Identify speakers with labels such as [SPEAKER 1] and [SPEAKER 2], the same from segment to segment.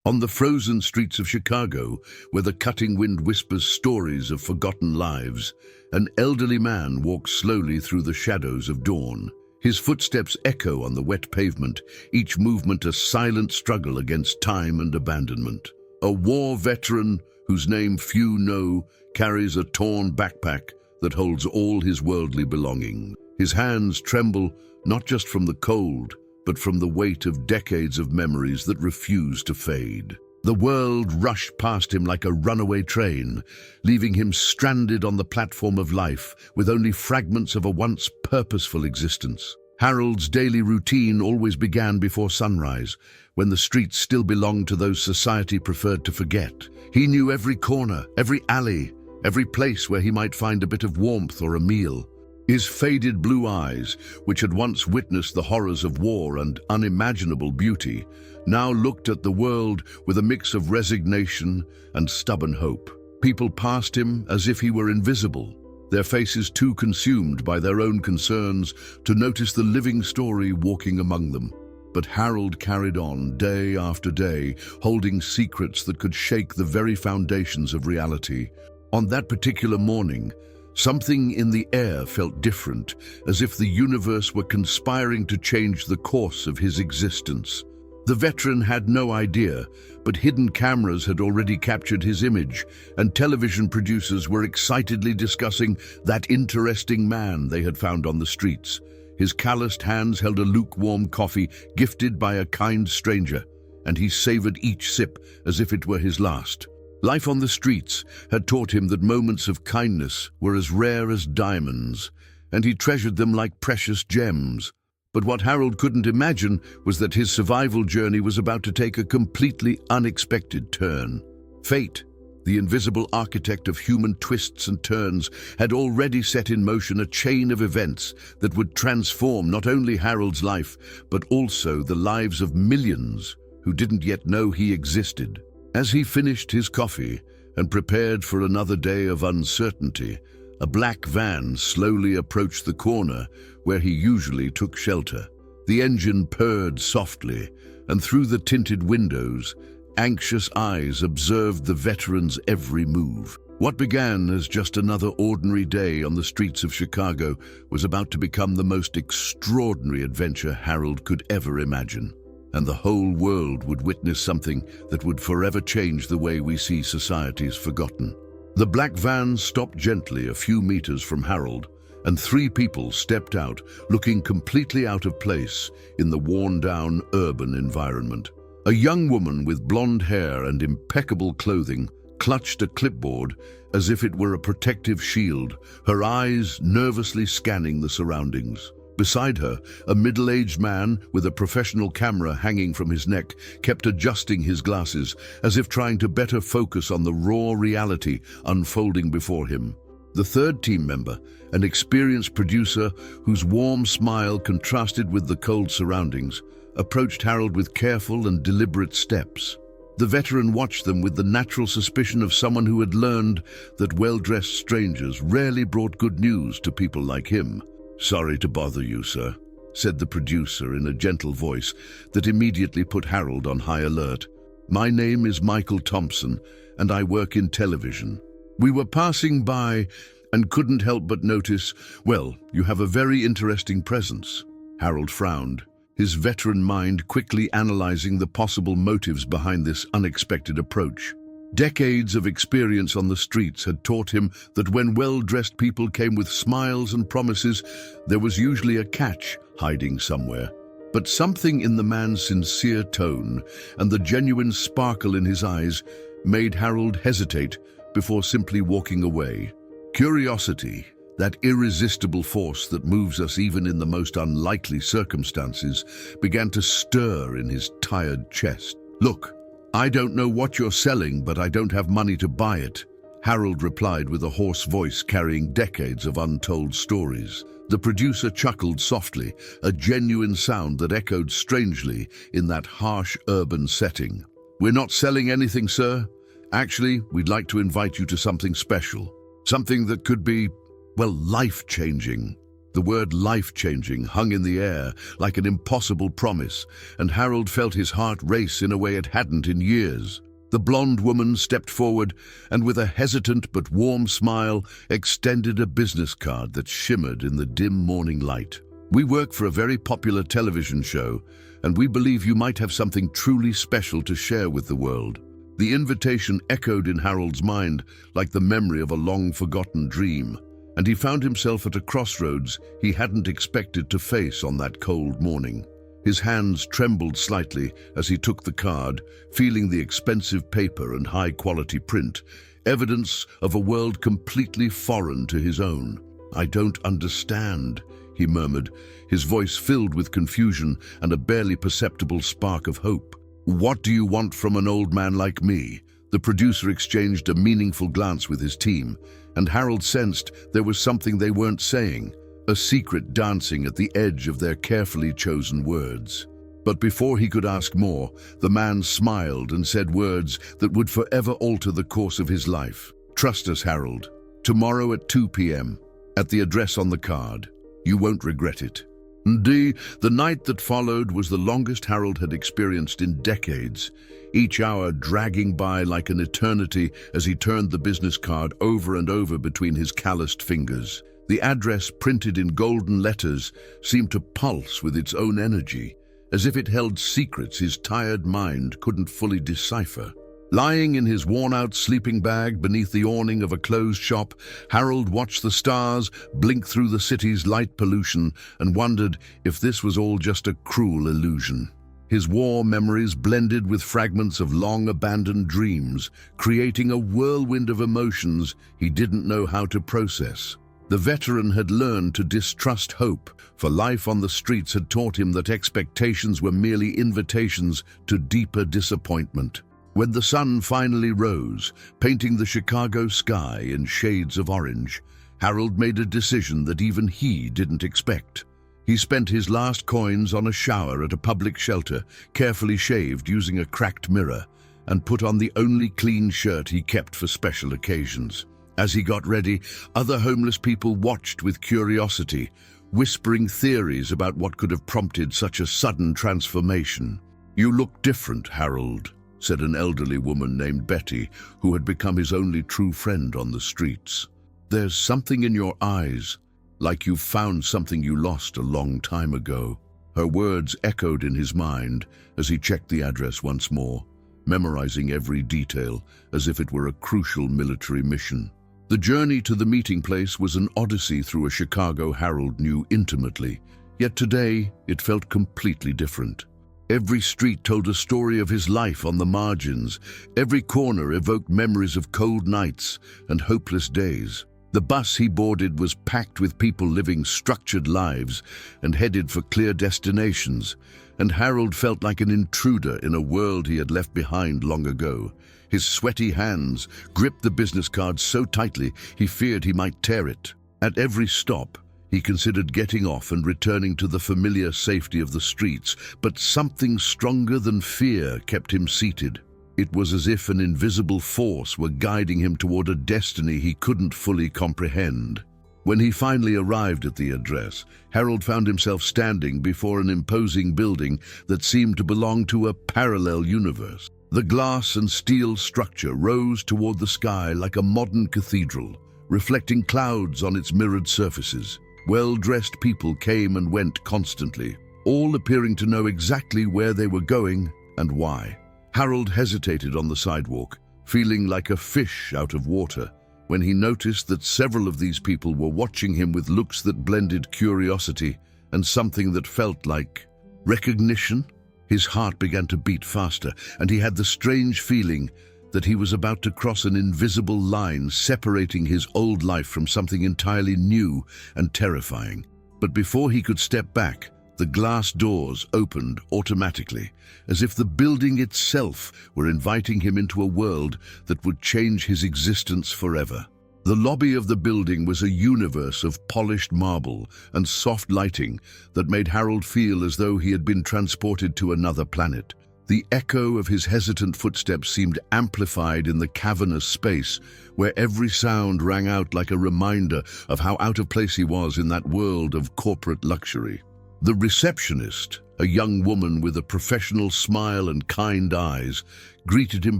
[SPEAKER 1] On the frozen streets of Chicago, where the cutting wind whispers stories of forgotten lives, an elderly man walks slowly through the shadows of dawn. His footsteps echo on the wet pavement, each movement a silent struggle against time and abandonment. A war veteran, whose name few know, carries a torn backpack that holds all his worldly belongings. His hands tremble not just from the cold, but from the weight of decades of memories that refuse to fade. The world rushed past him like a runaway train, leaving him stranded on the platform of life with only fragments of a once purposeful existence. Harold's daily routine always began before sunrise, when the streets still belonged to those society preferred to forget. He knew every corner, every alley, every place where he might find a bit of warmth or a meal. His faded blue eyes, which had once witnessed the horrors of war and unimaginable beauty, now looked at the world with a mix of resignation and stubborn hope. People passed him as if he were invisible, their faces too consumed by their own concerns to notice the living story walking among them. But Harold carried on day after day, holding secrets that could shake the very foundations of reality. On that particular morning, something in the air felt different, as if the universe were conspiring to change the course of his existence. The veteran had no idea, but hidden cameras had already captured his image, and television producers were excitedly discussing that interesting man they had found on the streets. His calloused hands held a lukewarm coffee gifted by a kind stranger, and he savored each sip as if it were his last. Life on the streets had taught him that moments of kindness were as rare as diamonds, and he treasured them like precious gems. But what Harold couldn't imagine was that his survival journey was about to take a completely unexpected turn. Fate, the invisible architect of human twists and turns, had already set in motion a chain of events that would transform not only Harold's life, but also the lives of millions who didn't yet know he existed. As he finished his coffee and prepared for another day of uncertainty, a black van slowly approached the corner where he usually took shelter. The engine purred softly, and through the tinted windows, anxious eyes observed the veteran's every move. What began as just another ordinary day on the streets of Chicago was about to become the most extraordinary adventure Harold could ever imagine. And the whole world would witness something that would forever change the way we see societies forgotten. The black van stopped gently a few meters from Harold, and three people stepped out, looking completely out of place in the worn-down urban environment. A young woman with blonde hair and impeccable clothing clutched a clipboard as if it were a protective shield, her eyes nervously scanning the surroundings. Beside her, a middle-aged man with a professional camera hanging from his neck kept adjusting his glasses, as if trying to better focus on the raw reality unfolding before him. The third team member, an experienced producer whose warm smile contrasted with the cold surroundings, approached Harold with careful and deliberate steps. The veteran watched them with the natural suspicion of someone who had learned that well-dressed strangers rarely brought good news to people like him. "Sorry to bother you, sir," said the producer in a gentle voice that immediately put Harold on high alert. "My name is Michael Thompson, and I work in television. We were passing by and couldn't help but notice, well, you have a very interesting presence." Harold frowned, his veteran mind quickly analyzing the possible motives behind this unexpected approach. Decades of experience on the streets had taught him that when well-dressed people came with smiles and promises, there was usually a catch hiding somewhere. But something in the man's sincere tone and the genuine sparkle in his eyes made Harold hesitate before simply walking away. Curiosity, that irresistible force that moves us even in the most unlikely circumstances, began to stir in his tired chest. "Look, I don't know what you're selling, but I don't have money to buy it," Harold replied with a hoarse voice carrying decades of untold stories. The producer chuckled softly, a genuine sound that echoed strangely in that harsh urban setting. "We're not selling anything, sir. Actually, we'd like to invite you to something special. Something that could be, well, life-changing." The word life-changing hung in the air like an impossible promise, and Harold felt his heart race in a way it hadn't in years. The blonde woman stepped forward and, with a hesitant but warm smile, extended a business card that shimmered in the dim morning light. "We work for a very popular television show, and we believe you might have something truly special to share with the world." The invitation echoed in Harold's mind like the memory of a long-forgotten dream, and he found himself at a crossroads he hadn't expected to face on that cold morning. His hands trembled slightly as he took the card, feeling the expensive paper and high-quality print, evidence of a world completely foreign to his own. "I don't understand," he murmured, his voice filled with confusion and a barely perceptible spark of hope. "What do you want from an old man like me?" The producer exchanged a meaningful glance with his team, and Harold sensed there was something they weren't saying, a secret dancing at the edge of their carefully chosen words. But before he could ask more, the man smiled and said words that would forever alter the course of his life. "Trust us, Harold. Tomorrow at 2 p.m. at the address on the card. You won't regret it." The night that followed was the longest Harold had experienced in decades, each hour dragging by like an eternity as he turned the business card over and over between his calloused fingers. The address, printed in golden letters, seemed to pulse with its own energy, as if it held secrets his tired mind couldn't fully decipher. Lying in his worn-out sleeping bag beneath the awning of a closed shop, Harold watched the stars blink through the city's light pollution and wondered if this was all just a cruel illusion. His war memories blended with fragments of long-abandoned dreams, creating a whirlwind of emotions he didn't know how to process. The veteran had learned to distrust hope, for life on the streets had taught him that expectations were merely invitations to deeper disappointment. When the sun finally rose, painting the Chicago sky in shades of orange, Harold made a decision that even he didn't expect. He spent his last coins on a shower at a public shelter, carefully shaved using a cracked mirror, and put on the only clean shirt he kept for special occasions. As he got ready, other homeless people watched with curiosity, whispering theories about what could have prompted such a sudden transformation. "You look different, Harold," said an elderly woman named Betty, who had become his only true friend on the streets. "There's something in your eyes, like you've found something you lost a long time ago." Her words echoed in his mind as he checked the address once more, memorizing every detail as if it were a crucial military mission. The journey to the meeting place was an odyssey through a Chicago Harold knew intimately, yet today it felt completely different. Every street told a story of his life on the margins. Every corner evoked memories of cold nights and hopeless days. The bus he boarded was packed with people living structured lives and headed for clear destinations, and Harold felt like an intruder in a world he had left behind long ago. His sweaty hands gripped the business card so tightly he feared he might tear it. At every stop, he considered getting off and returning to the familiar safety of the streets, but something stronger than fear kept him seated. It was as if an invisible force were guiding him toward a destiny he couldn't fully comprehend. When he finally arrived at the address, Harold found himself standing before an imposing building that seemed to belong to a parallel universe. The glass and steel structure rose toward the sky like a modern cathedral, reflecting clouds on its mirrored surfaces. Well-dressed people came and went constantly, all appearing to know exactly where they were going and why. Harold hesitated on the sidewalk, feeling like a fish out of water, when he noticed that several of these people were watching him with looks that blended curiosity and something that felt like recognition. His heart began to beat faster, and he had the strange feeling that he was about to cross an invisible line separating his old life from something entirely new and terrifying. But before he could step back, the glass doors opened automatically, as if the building itself were inviting him into a world that would change his existence forever. The lobby of the building was a universe of polished marble and soft lighting that made Harold feel as though he had been transported to another planet. The echo of his hesitant footsteps seemed amplified in the cavernous space, where every sound rang out like a reminder of how out of place he was in that world of corporate luxury. The receptionist, a young woman with a professional smile and kind eyes, greeted him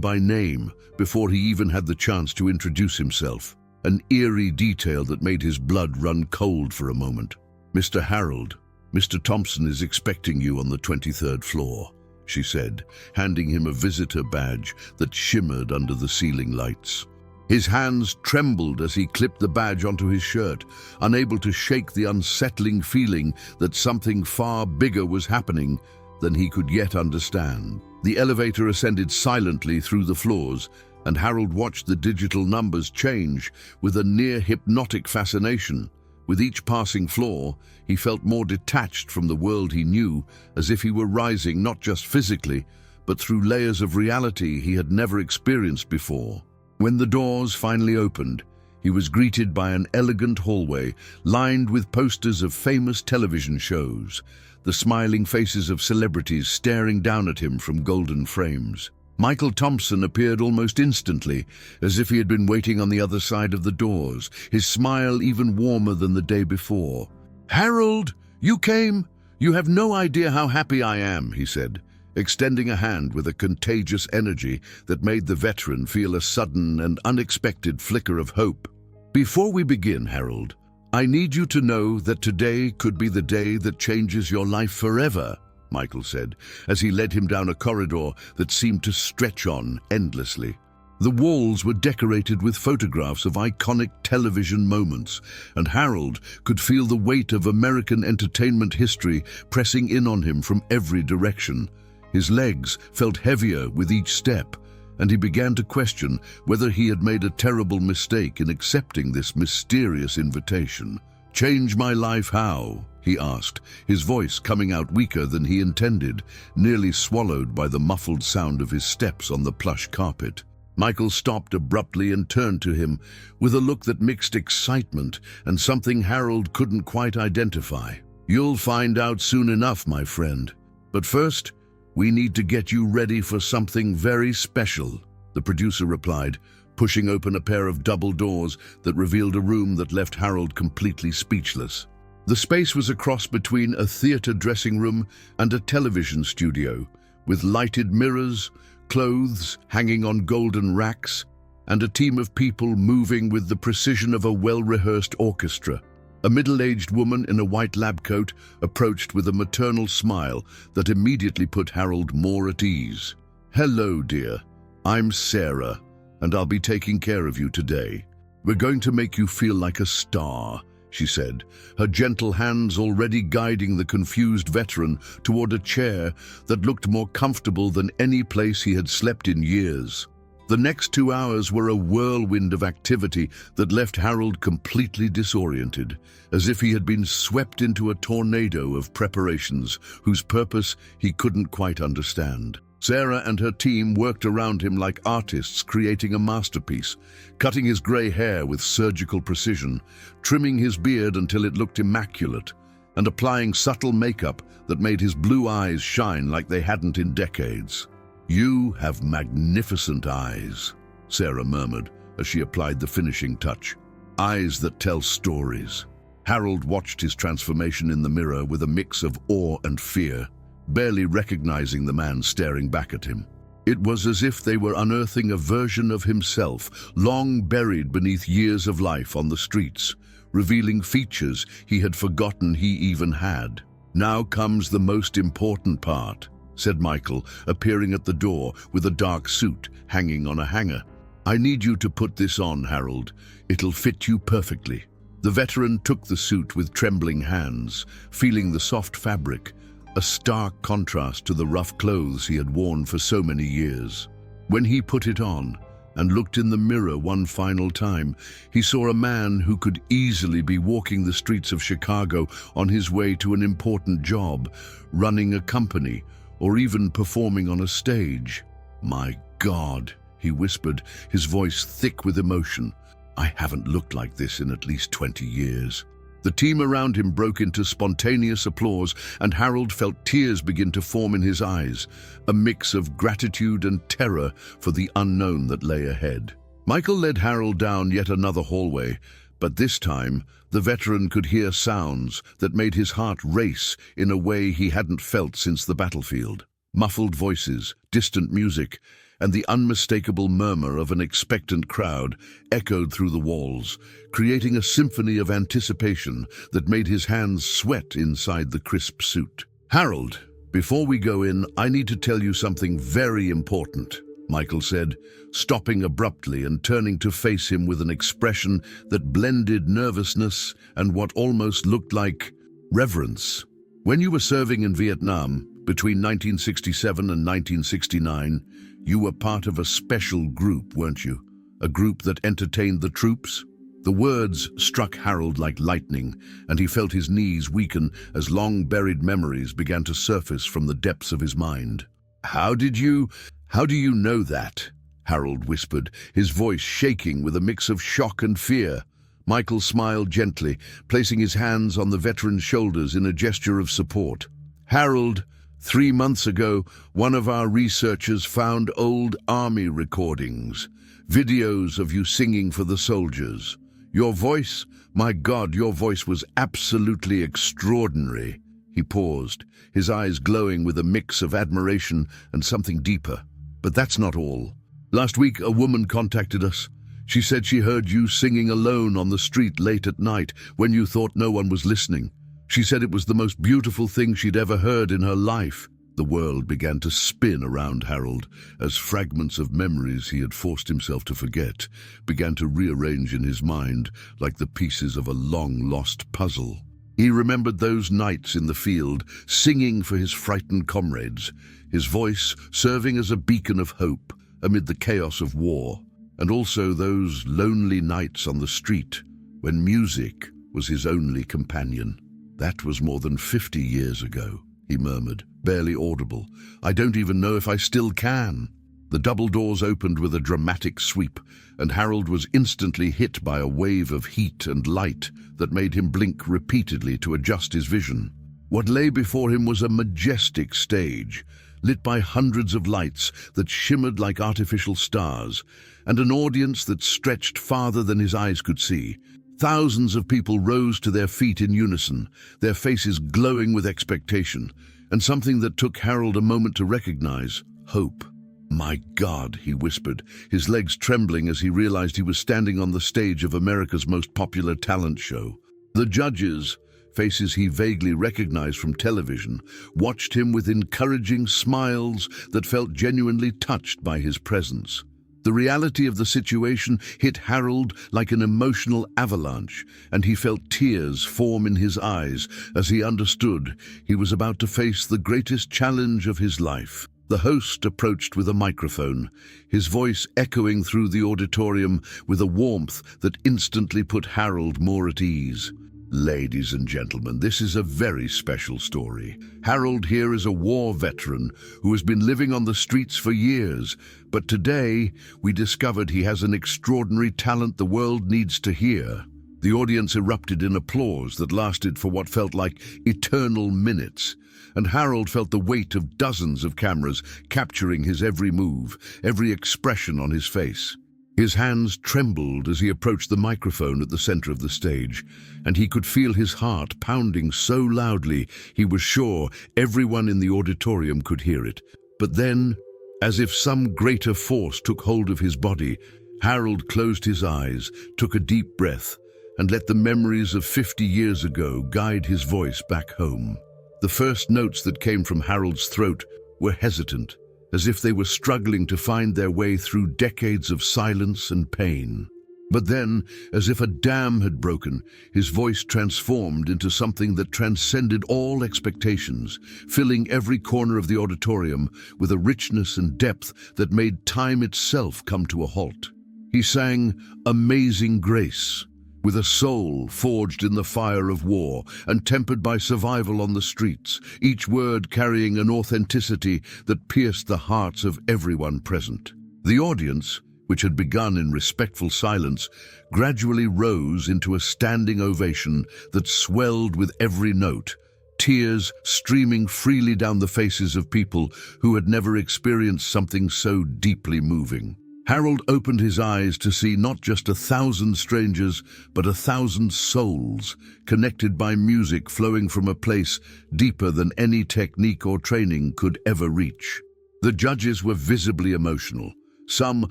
[SPEAKER 1] by name before he even had the chance to introduce himself, an eerie detail that made his blood run cold for a moment. "Mr. Harold, Mr. Thompson is expecting you on the 23rd floor," she said, handing him a visitor badge that shimmered under the ceiling lights. His hands trembled as he clipped the badge onto his shirt, unable to shake the unsettling feeling that something far bigger was happening than he could yet understand. The elevator ascended silently through the floors, and Harold watched the digital numbers change with a near-hypnotic fascination. With each passing floor, he felt more detached from the world he knew, as if he were rising not just physically, but through layers of reality he had never experienced before. When the doors finally opened, he was greeted by an elegant hallway lined with posters of famous television shows, the smiling faces of celebrities staring down at him from golden frames. Michael Thompson appeared almost instantly, as if he had been waiting on the other side of the doors, his smile even warmer than the day before. "Harold, you came? You have no idea how happy I am," he said, extending a hand with a contagious energy that made the veteran feel a sudden and unexpected flicker of hope. "Before we begin, Harold, I need you to know that today could be the day that changes your life forever," Michael said, as he led him down a corridor that seemed to stretch on endlessly. The walls were decorated with photographs of iconic television moments, and Harold could feel the weight of American entertainment history pressing in on him from every direction. His legs felt heavier with each step, and he began to question whether he had made a terrible mistake in accepting this mysterious invitation. "Change my life how?" he asked, his voice coming out weaker than he intended, nearly swallowed by the muffled sound of his steps on the plush carpet. Michael stopped abruptly and turned to him with a look that mixed excitement and something Harold couldn't quite identify. "You'll find out soon enough, my friend. But first, we need to get you ready for something very special," the producer replied, pushing open a pair of double doors that revealed a room that left Harold completely speechless. The space was a cross between a theater dressing room and a television studio, with lighted mirrors, clothes hanging on golden racks, and a team of people moving with the precision of a well-rehearsed orchestra. A middle-aged woman in a white lab coat approached with a maternal smile that immediately put Harold more at ease. "Hello, dear. I'm Sarah, and I'll be taking care of you today. We're going to make you feel like a star," she said, her gentle hands already guiding the confused veteran toward a chair that looked more comfortable than any place he had slept in years. The next 2 hours were a whirlwind of activity that left Harold completely disoriented, as if he had been swept into a tornado of preparations whose purpose he couldn't quite understand. Sarah and her team worked around him like artists creating a masterpiece, cutting his gray hair with surgical precision, trimming his beard until it looked immaculate, and applying subtle makeup that made his blue eyes shine like they hadn't in decades. "You have magnificent eyes," Sarah murmured as she applied the finishing touch. "Eyes that tell stories." Harold watched his transformation in the mirror with a mix of awe and fear, barely recognizing the man staring back at him. It was as if they were unearthing a version of himself, long buried beneath years of life on the streets, revealing features he had forgotten he even had. "Now comes the most important part," said Michael, appearing at the door with a dark suit hanging on a hanger. "I need you to put this on, Harold. It'll fit you perfectly." The veteran took the suit with trembling hands, feeling the soft fabric, a stark contrast to the rough clothes he had worn for so many years. When he put it on and looked in the mirror one final time, he saw a man who could easily be walking the streets of Chicago on his way to an important job, running a company, or even performing on a stage. "My God," he whispered, his voice thick with emotion. "I haven't looked like this in at least 20 years. The team around him broke into spontaneous applause, and Harold felt tears begin to form in his eyes, a mix of gratitude and terror for the unknown that lay ahead. Michael led Harold down yet another hallway, but this time the veteran could hear sounds that made his heart race in a way he hadn't felt since the battlefield. Muffled voices, distant music, and the unmistakable murmur of an expectant crowd echoed through the walls, creating a symphony of anticipation that made his hands sweat inside the crisp suit. "Harold, before we go in, I need to tell you something very important," Michael said, stopping abruptly and turning to face him with an expression that blended nervousness and what almost looked like reverence. "When you were serving in Vietnam, between 1967 and 1969, you were part of a special group, weren't you? A group that entertained the troops?" The words struck Harold like lightning, and he felt his knees weaken as long-buried memories began to surface from the depths of his mind. How do you know that?" Harold whispered, his voice shaking with a mix of shock and fear. Michael smiled gently, placing his hands on the veteran's shoulders in a gesture of support. "Harold, 3 months ago, one of our researchers found old army recordings, videos of you singing for the soldiers. Your voice, my God, your voice was absolutely extraordinary." He paused, his eyes glowing with a mix of admiration and something deeper. "But that's not all. Last week, a woman contacted us. She said she heard you singing alone on the street late at night when you thought no one was listening. She said it was the most beautiful thing she'd ever heard in her life." The world began to spin around Harold as fragments of memories he had forced himself to forget began to rearrange in his mind like the pieces of a long-lost puzzle. He remembered those nights in the field, singing for his frightened comrades, his voice serving as a beacon of hope amid the chaos of war, and also those lonely nights on the street when music was his only companion. "That was more than 50 years ago," he murmured, barely audible. "I don't even know if I still can." The double doors opened with a dramatic sweep, and Harold was instantly hit by a wave of heat and light that made him blink repeatedly to adjust his vision. What lay before him was a majestic stage, lit by hundreds of lights that shimmered like artificial stars, and an audience that stretched farther than his eyes could see. Thousands of people rose to their feet in unison, their faces glowing with expectation, and something that took Harold a moment to recognize: hope. "My God," he whispered, his legs trembling as he realized he was standing on the stage of America's most popular talent show. The judges, faces he vaguely recognized from television, watched him with encouraging smiles that felt genuinely touched by his presence. The reality of the situation hit Harold like an emotional avalanche, and he felt tears form in his eyes as he understood he was about to face the greatest challenge of his life. The host approached with a microphone, his voice echoing through the auditorium with a warmth that instantly put Harold more at ease. "Ladies and gentlemen, this is a very special story. Harold here is a war veteran who has been living on the streets for years, but today we discovered he has an extraordinary talent the world needs to hear." The audience erupted in applause that lasted for what felt like eternal minutes, and Harold felt the weight of dozens of cameras capturing his every move, every expression on his face. His hands trembled as he approached the microphone at the center of the stage, and he could feel his heart pounding so loudly he was sure everyone in the auditorium could hear it. But then, as if some greater force took hold of his body, Harold closed his eyes, took a deep breath, and let the memories of 50 years ago guide his voice back home. The first notes that came from Harold's throat were hesitant, as if they were struggling to find their way through decades of silence and pain. But then, as if a dam had broken, his voice transformed into something that transcended all expectations, filling every corner of the auditorium with a richness and depth that made time itself come to a halt. He sang "Amazing Grace," with a soul forged in the fire of war and tempered by survival on the streets, each word carrying an authenticity that pierced the hearts of everyone present. The audience, which had begun in respectful silence, gradually rose into a standing ovation that swelled with every note, tears streaming freely down the faces of people who had never experienced something so deeply moving. Harold opened his eyes to see not just 1,000 strangers, but 1,000 souls, connected by music flowing from a place deeper than any technique or training could ever reach. The judges were visibly emotional, some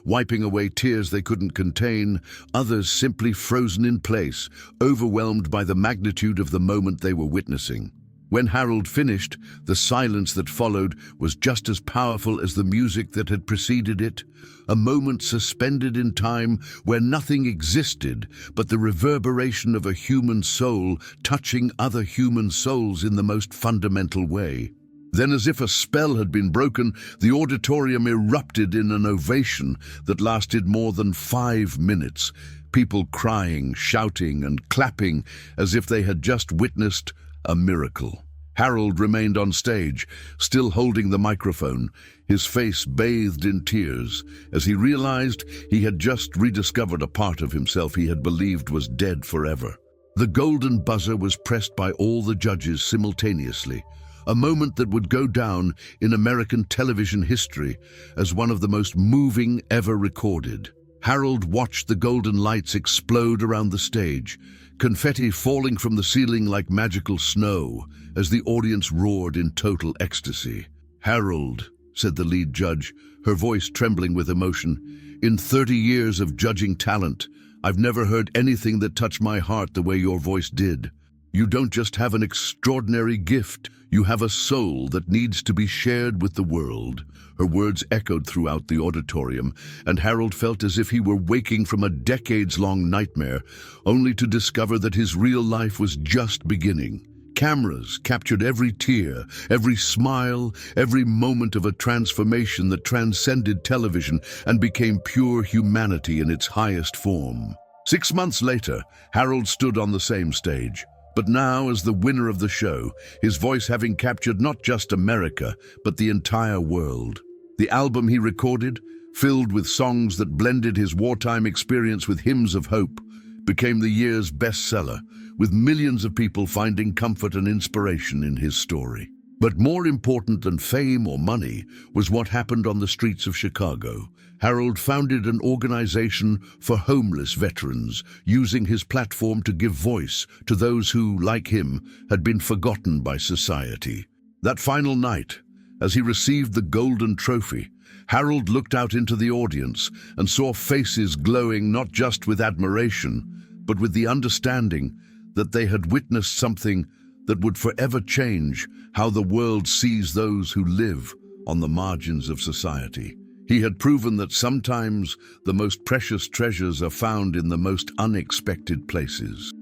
[SPEAKER 1] wiping away tears they couldn't contain, others simply frozen in place, overwhelmed by the magnitude of the moment they were witnessing. When Harold finished, the silence that followed was just as powerful as the music that had preceded it, a moment suspended in time where nothing existed but the reverberation of a human soul touching other human souls in the most fundamental way. Then, as if a spell had been broken, the auditorium erupted in an ovation that lasted more than 5 minutes, people crying, shouting, and clapping as if they had just witnessed a miracle. Harold remained on stage, still holding the microphone, his face bathed in tears, as he realized he had just rediscovered a part of himself he had believed was dead forever. The golden buzzer was pressed by all the judges simultaneously, a moment that would go down in American television history as one of the most moving ever recorded. Harold watched the golden lights explode around the stage, confetti falling from the ceiling like magical snow as the audience roared in total ecstasy. "Harold," said the lead judge, her voice trembling with emotion, "in 30 years of judging talent, I've never heard anything that touched my heart the way your voice did. You don't just have an extraordinary gift, you have a soul that needs to be shared with the world." Her words echoed throughout the auditorium, and Harold felt as if he were waking from a decades-long nightmare, only to discover that his real life was just beginning. Cameras captured every tear, every smile, every moment of a transformation that transcended television and became pure humanity in its highest form. 6 months later, Harold stood on the same stage, but now as the winner of the show, his voice having captured not just America, but the entire world. The album he recorded, filled with songs that blended his wartime experience with hymns of hope, became the year's bestseller, with millions of people finding comfort and inspiration in his story. But more important than fame or money was what happened on the streets of Chicago. Harold founded an organization for homeless veterans, using his platform to give voice to those who, like him, had been forgotten by society. That final night, as he received the golden trophy, Harold looked out into the audience and saw faces glowing not just with admiration, but with the understanding that they had witnessed something that would forever change how the world sees those who live on the margins of society. He had proven that sometimes the most precious treasures are found in the most unexpected places.